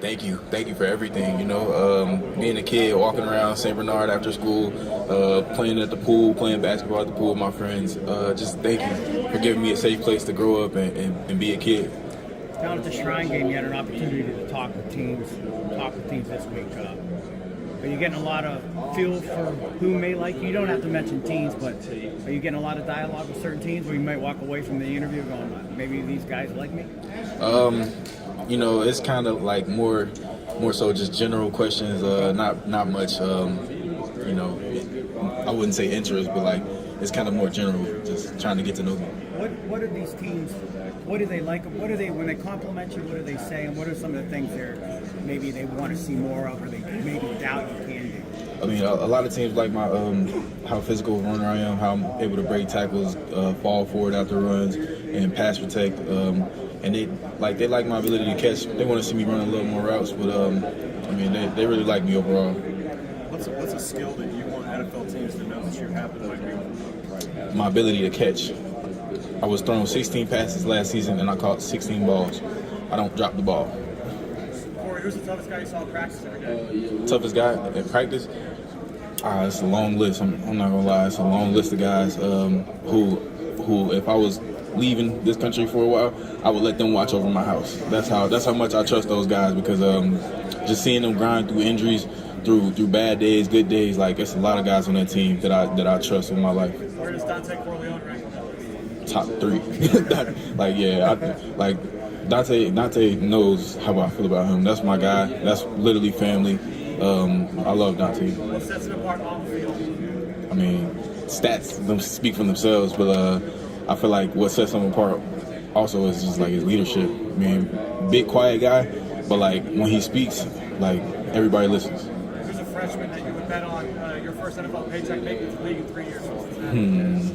Thank you for everything. Being a kid, walking around St. Bernard after school, playing at the pool, playing basketball at the pool with my friends. Just thank you for giving me a safe place to grow up and be a kid. Down at the Shrine game, you had an opportunity to talk with teams this week. Are you getting a lot of feel for who may like you? You don't have to mention teams, but are you getting a lot of dialogue with certain teams where you might walk away from the interview going, maybe these guys like me? It's kind of like more so just general questions. Not much. I wouldn't say interest, but like it's kind of more general, just trying to get to know them. What are these teams? What do they like? What do they when they compliment you? What do they say? And what are some of the things maybe they want to see more of, or they maybe doubt you can do? I mean, a lot of teams like my how physical runner I am, how I'm able to break tackles, fall forward after runs, and pass protect. And they like my ability to catch. They want to see me run a little more routes, but they really like me overall. What's a skill that you want NFL teams to know that you have that might be? My ability to catch. I was thrown 16 passes last season, and I caught 16 balls. I don't drop the ball. Corey, who's the toughest guy you saw in practice every day? Toughest guy in practice? It's a long list. I'm not gonna lie. It's a long list of guys who, if I was leaving this country for a while, I would let them watch over my house. That's how much I trust those guys, because just seeing them grind through injuries, through bad days, good days, like it's a lot of guys on that team that I trust with my life. Where does Dante Corleone rank? Top 3. Dante knows how I feel about him. That's my guy. That's literally family. I love Dante. What sets him apart on the field? I mean, stats don't speak for themselves, but I feel like what sets him apart also is just like his leadership. I mean, big quiet guy, but like when he speaks, like everybody listens. Who's a freshman that you would bet on your first NFL paycheck making the league in 3 years from Cincinnati?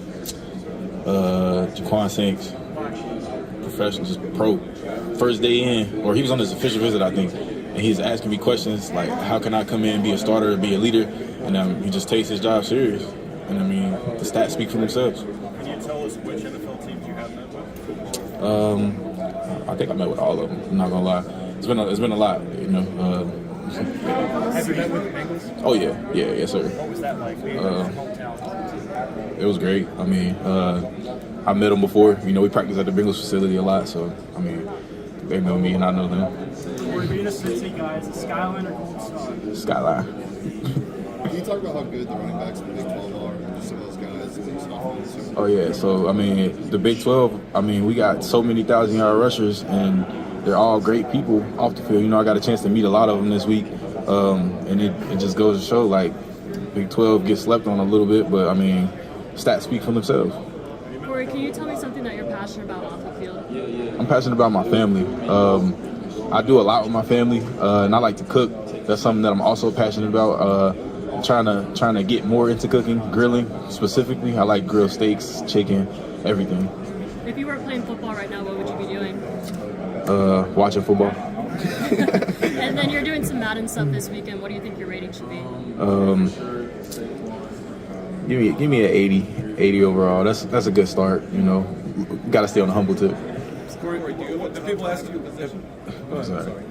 Jaquan Sinks, professional, just pro. First day in, or he was on his official visit, I think, and he's asking me questions like, how can I come in and be a starter, be a leader? And he just takes his job serious. And I mean, the stats speak for themselves. Can you tell us which NFL teams you have met with? I think I met with all of them. I'm not gonna lie. It's been a lot, Have you met with the Bengals? Oh yeah, yes sir. What was that like? Being in your hometown? It was great. I mean, I met them before. We practice at the Bengals facility a lot, so I mean, they know me and I know them. We're being a Cincy guy. Is it Skyline or Gold Star? Skyline. Can you talk about how good the running backs in the Big 12 are, and just some of those guys and stuff? Oh yeah, so I mean, the Big 12. I mean, we got so many 1,000-yard rushers, and they're all great people off the field. I got a chance to meet a lot of them this week, and it just goes to show like Big 12 gets slept on a little bit, but I mean, stats speak for themselves. Corey, can you tell me something that you're passionate about off the field? I'm passionate about my family. I do a lot with my family, and I like to cook. That's something that I'm also passionate about. Trying to get more into cooking, grilling specifically. I like grilled steaks, chicken, everything. If you weren't playing football right now, what would you be doing? Watching football. And then you're doing some Madden stuff this weekend. What do you think your rating should be? Give me an 80 overall. That's a good start. Got to stay on the humble tip. Corey, the people ask you a position. Sorry.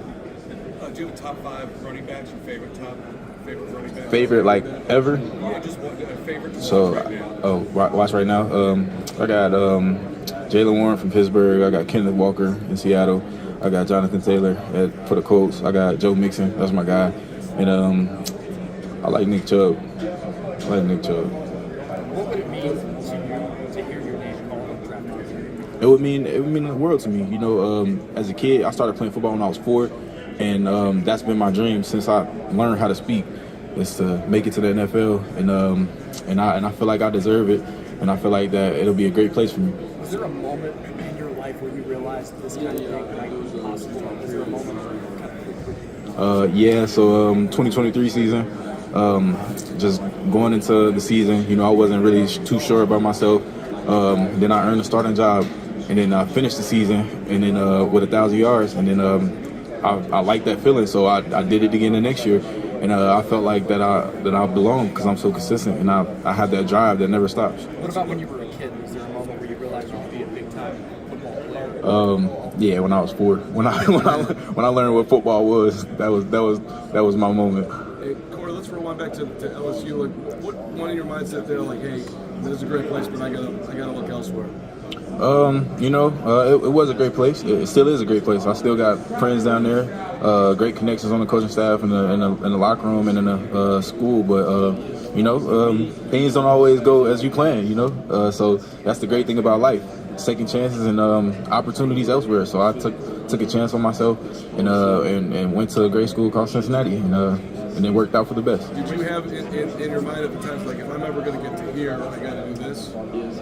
Do you have a top 5 running backs? Your favorite running backs? Favorite like ever? Yeah, just one favorite. So, watch right now. I got Jaylen Warren from Pittsburgh. I got Kenneth Walker in Seattle. I got Jonathan Taylor for the Colts. I got Joe Mixon. That's my guy. And I like Nick Chubb. What would it mean to you to hear your name called on draft night? It would mean the world to me. As a kid, I started playing football when I was 4, and that's been my dream since I learned how to speak, is to make it to the NFL, and I feel like I deserve it, and I feel like that it'll be a great place for me. Was there a moment in your life where you realized this kind of thing might be possible? Was there a moment where you kind of Yeah, so 2023 season, just going into the season, I wasn't really too sure about myself. Then I earned a starting job, and then I finished the season, and then with 1,000 yards, and then I liked that feeling, so I did it again the next year, and I felt like that I belong because I'm so consistent, and I had that drive that never stops. What about when you were a kid? Was there a moment where you realized you could be a big-time football player? Yeah, when I was 4. When I when I learned what football was, that was my moment. Hey, Corey, let's rewind back to LSU. Like, what one in your mindset there? Like, hey, this is a great place, but I gotta look elsewhere. It was a great place. It still is a great place. I still got friends down there, great connections on the coaching staff and in the locker room and in the school. But things don't always go as you plan. So that's the great thing about life: second chances and opportunities elsewhere. So I took a chance on myself and went to a great school called Cincinnati, and it worked out for the best. Did you have in your mind at the time, like, if I'm ever going to get to here, I got to do this?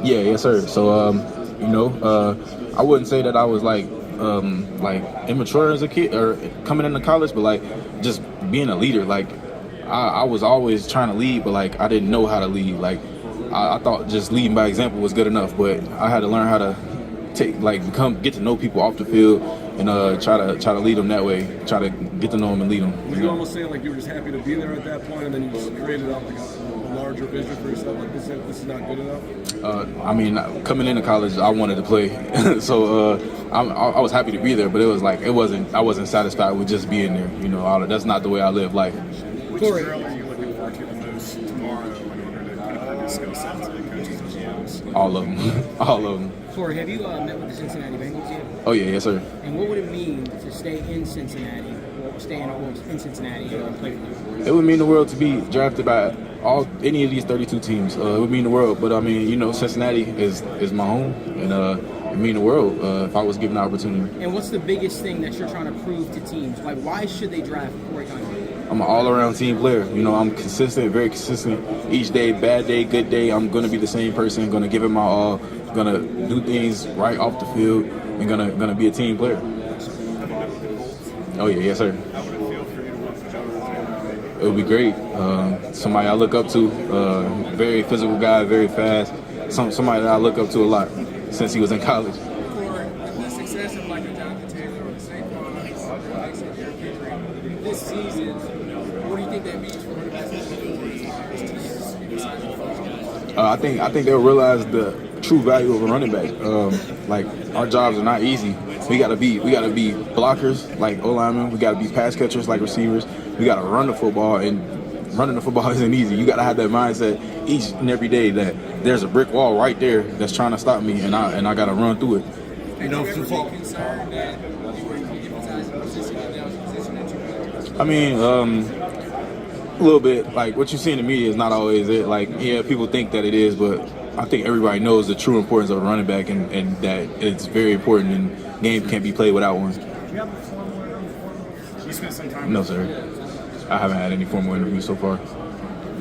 Yeah, yes, sir. So, I wouldn't say that I was like immature as a kid or coming into college, but like just being a leader. Like I was always trying to lead, but like I didn't know how to lead. Like I thought just leading by example was good enough, but I had to learn how to get to know people off the field and try to lead them that way. Try to get to know them and lead them. Were you almost saying like you were just happy to be there at that point, and then you just created out like a larger vision for yourself? Like this is not good enough. Coming into college, I wanted to play, so I was happy to be there. But it was like I wasn't satisfied with just being there. That's not the way I live life. Which drill are you looking forward to the most tomorrow in order to kind of bring the skill set to the coaches and GMs? All of them, all of them. Corey, have you met with the Cincinnati Bengals yet? Oh yeah, yes sir. And what would it mean to stay in Cincinnati, or stay in Cincinnati and play for them? It would mean the world to be drafted by any of these 32 teams. It would mean the world. But Cincinnati is my home, and it would mean the world if I was given the opportunity. And what's the biggest thing that you're trying to prove to teams? Like, why should they draft Corey Cunningham? I'm an all-around team player. I'm consistent, very consistent. Each day, bad day, good day, I'm going to be the same person, going to give it my all, going to do things right off the field, and going to be a team player. Oh, yeah, yes, sir. It would be great. Somebody I look up to, very physical guy, very fast. Somebody that I look up to a lot since he was in college. For the success of like a Jonathan Taylor or the Saquon this season, what do you think that means for running backs I think they'll realize the true value of a running back. Our jobs are not easy. We gotta be blockers like O-linemen. We gotta be pass catchers like receivers. We gotta run the football, and running the football isn't easy. You gotta have that mindset each and every day that there's a brick wall right there that's trying to stop me, and I gotta run through it. concerned that you were emphasizing the position and that was the position that you A little bit. Like what you see in the media is not always it. Like, yeah, people think that it is, but I think everybody knows the true importance of a running back and that it's very important, and game can't be played without one. spent some time No, sir. I haven't had any formal interviews so far.